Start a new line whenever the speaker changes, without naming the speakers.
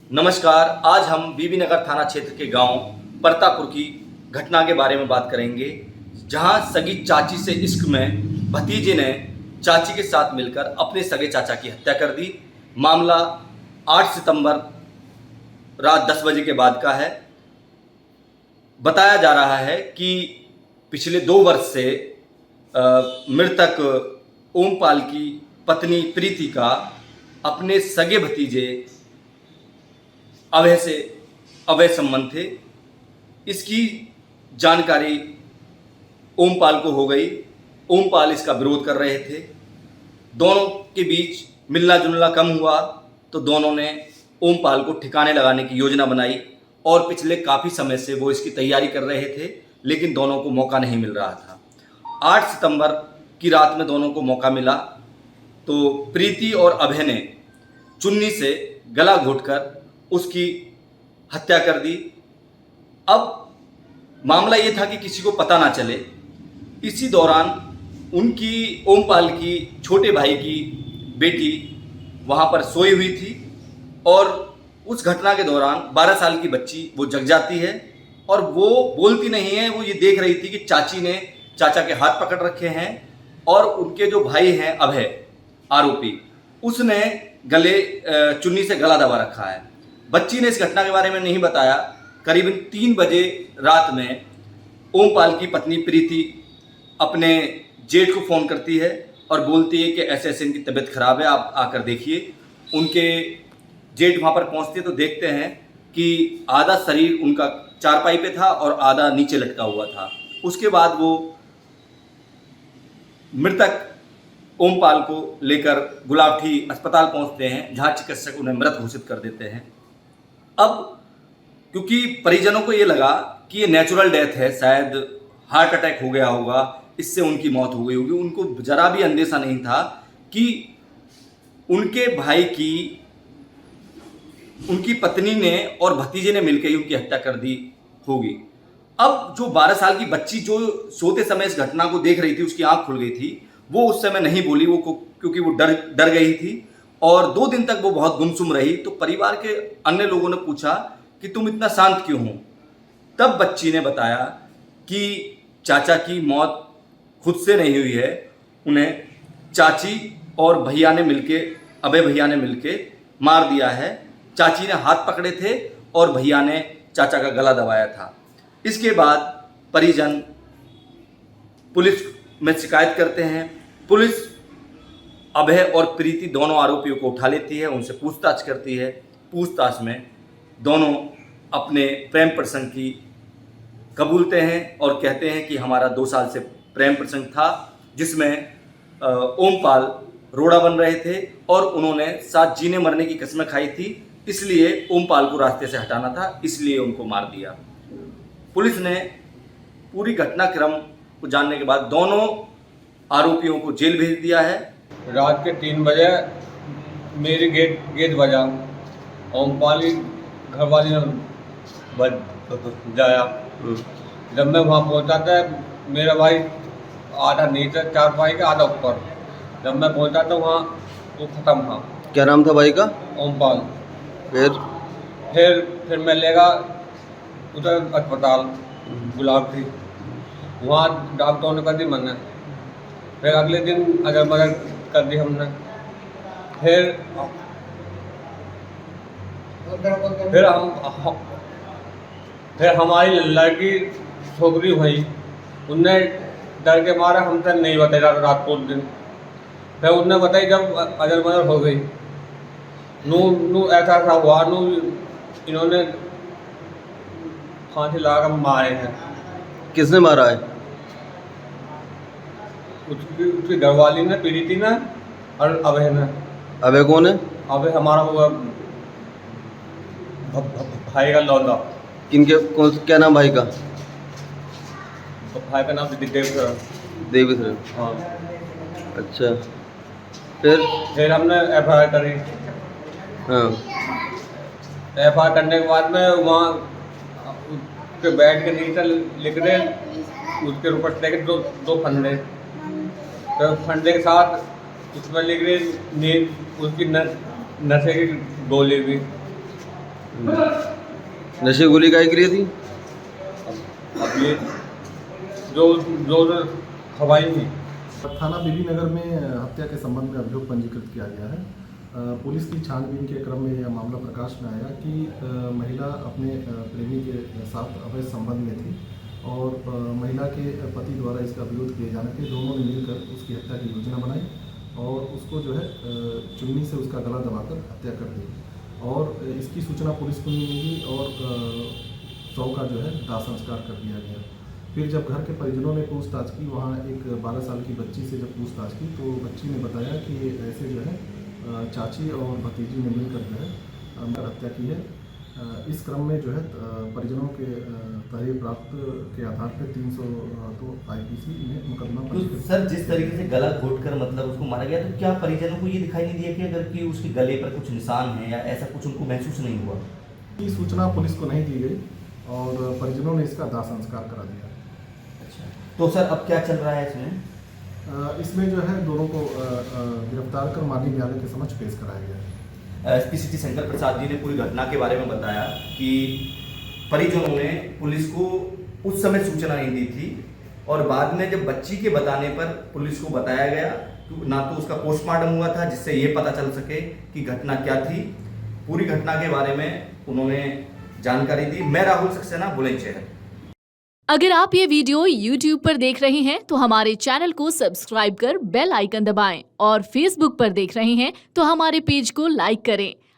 नमस्कार। आज हम बीबी नगर थाना क्षेत्र के गांव परतापुर की घटना के बारे में बात करेंगे, जहां सगी चाची से इश्क में भतीजे ने चाची के साथ मिलकर अपने सगे चाचा की हत्या कर दी। मामला 8 सितंबर रात 10 बजे के बाद का है। बताया जा रहा है कि पिछले 2 वर्ष से मृतक ओमपाल की पत्नी प्रीति का अपने सगे भतीजे अभय संबंध थे। इसकी जानकारी ओमपाल को हो गई। ओमपाल इसका विरोध कर रहे थे। दोनों के बीच मिलना जुलना कम हुआ तो दोनों ने ओमपाल को ठिकाने लगाने की योजना बनाई और पिछले काफ़ी समय से वो इसकी तैयारी कर रहे थे, लेकिन दोनों को मौका नहीं मिल रहा था। 8 सितंबर की रात में दोनों को मौका मिला तो प्रीति और अभय ने चुन्नी से गला घोंटकर उसकी हत्या कर दी। अब मामला ये था कि किसी को पता ना चले। इसी दौरान उनकी ओमपाल की छोटे भाई की बेटी वहाँ पर सोई हुई थी और उस घटना के दौरान 12 साल की बच्ची वो जग जाती है और वो बोलती नहीं है। वो ये देख रही थी कि चाची ने चाचा के हाथ पकड़ रखे हैं और उनके जो भाई हैं अभय आरोपी, उसने गले चुन्नी से गला दबा रखा है। बच्ची ने इस घटना के बारे में नहीं बताया। करीबन 3 बजे रात में ओमपाल की पत्नी प्रीति अपने जेठ को फ़ोन करती है और बोलती है कि ऐसे ऐसे इनकी तबीयत खराब है, आप आकर देखिए। उनके जेठ वहाँ पर पहुँचते तो देखते हैं कि आधा शरीर उनका चारपाई पे था और आधा नीचे लटका हुआ था। उसके बाद वो मृतक ओमपाल को लेकर गुलाबठी अस्पताल पहुँचते हैं, जहाँ चिकित्सक उन्हें मृत घोषित कर देते हैं। अब क्योंकि परिजनों को ये लगा कि ये नेचुरल डेथ है, शायद हार्ट अटैक हो गया होगा, इससे उनकी मौत हो गई होगी, उनको जरा भी अंदेशा नहीं था कि उनके भाई की उनकी पत्नी ने और भतीजे ने मिलकर ही उनकी हत्या कर दी होगी। अब जो 12 साल की बच्ची जो सोते समय इस घटना को देख रही थी, उसकी आंख खुल गई थी। वो उस समय नहीं बोली, क्योंकि वो डर गई थी और 2 दिन तक वो बहुत गुमसुम रही। तो परिवार के अन्य लोगों ने पूछा कि तुम इतना शांत क्यों हो? तब बच्ची ने बताया कि चाचा की मौत खुद से नहीं हुई है, उन्हें चाची और भैया ने मिलके, अभय भैया ने मिलके मार दिया है। चाची ने हाथ पकड़े थे और भैया ने चाचा का गला दबाया था। इसके बाद परिजन पुलिस में शिकायत करते हैं। पुलिस अभय और प्रीति दोनों आरोपियों को उठा लेती है, उनसे पूछताछ करती है। पूछताछ में दोनों अपने प्रेम प्रसंग की कबूलते हैं और कहते हैं कि हमारा 2 साल से प्रेम प्रसंग था, जिसमें ओमपाल रोड़ा बन रहे थे और उन्होंने साथ जीने मरने की कसमें खाई थी। इसलिए ओमपाल को रास्ते से हटाना था, इसलिए उनको मार दिया। पुलिस ने पूरी घटनाक्रम को जानने के बाद दोनों आरोपियों को जेल भेज दिया है।
रात के 3 बजे मेरी गेट बजा। ओमपाल की घरवाली ने जाया। जब मैं वहाँ पहुँचा था, मेरा भाई आधा नीचे चारपाई का, आधा ऊपर। जब मैं पहुँचा तो वहाँ वो ख़त्म था।
क्या नाम था भाई का?
ओमपाल। फिर मैं लेगा उधर अस्पताल गुलाबठी, वहाँ डॉक्टरों ने कर दी मना। फिर अगले दिन अगर मदद कर दी हमने। फिर हमारी लड़की छोकरी हुई, उनने डर के मारा हमसे नहीं बताया रात को दिन। फिर उनने बताई जब अजर मदर हो गई। नू ऐसा हुआ, इन्होंने फांसी लगा कर मारे हैं।
किसने मारा है?
उसकी घरवाली ने, प्रीति ने और अभय ने।
अबे कौन है?
अभय हमारा वो भाई का लौंडा।
क्या नाम भाई का?
भाई का नाम देवेश्वर।
देवेश्वर।
हाँ।
अच्छा, फिर
हमने FIR करी।
हाँ।
FIR करने के बाद में वहाँ उसके बेड के नीचे लिख रहे, उसके ऊपर लेके दो फंडे। तो फंडे के साथ उसमें लिख रहे उसकी नशे की गोली भी।
नशे गोली काहे करी थी?
अब ये जो जो हवाई थी।
थाना बीबी नगर में हत्या के संबंध में अभियोग पंजीकृत किया गया है। पुलिस की छानबीन के क्रम में यह मामला प्रकाश में आया कि महिला अपने प्रेमी के साथ अवैध संबंध में थी और महिला के पति द्वारा इसका विरोध किए जाने पे दोनों ने मिलकर उसकी हत्या की योजना बनाई और उसको जो है चुन्नी से उसका गला दबाकर हत्या कर दी और इसकी सूचना पुलिस को मिली और शव का जो है दाह संस्कार कर दिया गया। फिर जब घर के परिजनों ने पूछताछ की, वहाँ एक 12 साल की बच्ची से जब पूछताछ की तो बच्ची ने बताया कि ऐसे जो है चाची और भतीजी ने मिलकर जो है हत्या की है। इस क्रम में जो है परिजनों के तहरीर प्राप्त के आधार पर 302 IPC में मुकदमा
तो
पंजीकृत।
सर जिस तरीके से गला घोट कर मतलब उसको मारा गया, तो क्या परिजनों को ये दिखाई नहीं दिया कि अगर कि उसके गले पर कुछ निशान है या ऐसा कुछ उनको महसूस नहीं हुआ?
ये सूचना पुलिस को नहीं दी गई और परिजनों ने इसका दाह संस्कार करा दिया।
अच्छा, तो सर अब क्या चल रहा है इसमें?
इसमें जो है दोनों को गिरफ्तार कर माननीय न्यायालय के समक्ष पेश कराया गया है।
एसपी सिटी शंकर प्रसाद जी ने पूरी घटना के बारे में बताया कि परिजनों ने पुलिस को उस समय सूचना नहीं दी थी और बाद में जब बच्ची के बताने पर पुलिस को बताया गया तो ना तो उसका पोस्टमार्टम हुआ था जिससे ये पता चल सके कि घटना क्या थी। पूरी घटना के बारे में उन्होंने जानकारी दी। मैं राहुल सक्सेना, बुलंदशहर।
अगर आप ये वीडियो YouTube पर देख रहे हैं तो हमारे चैनल को सब्सक्राइब कर बेल आइकन दबाएं और Facebook पर देख रहे हैं तो हमारे पेज को लाइक करें।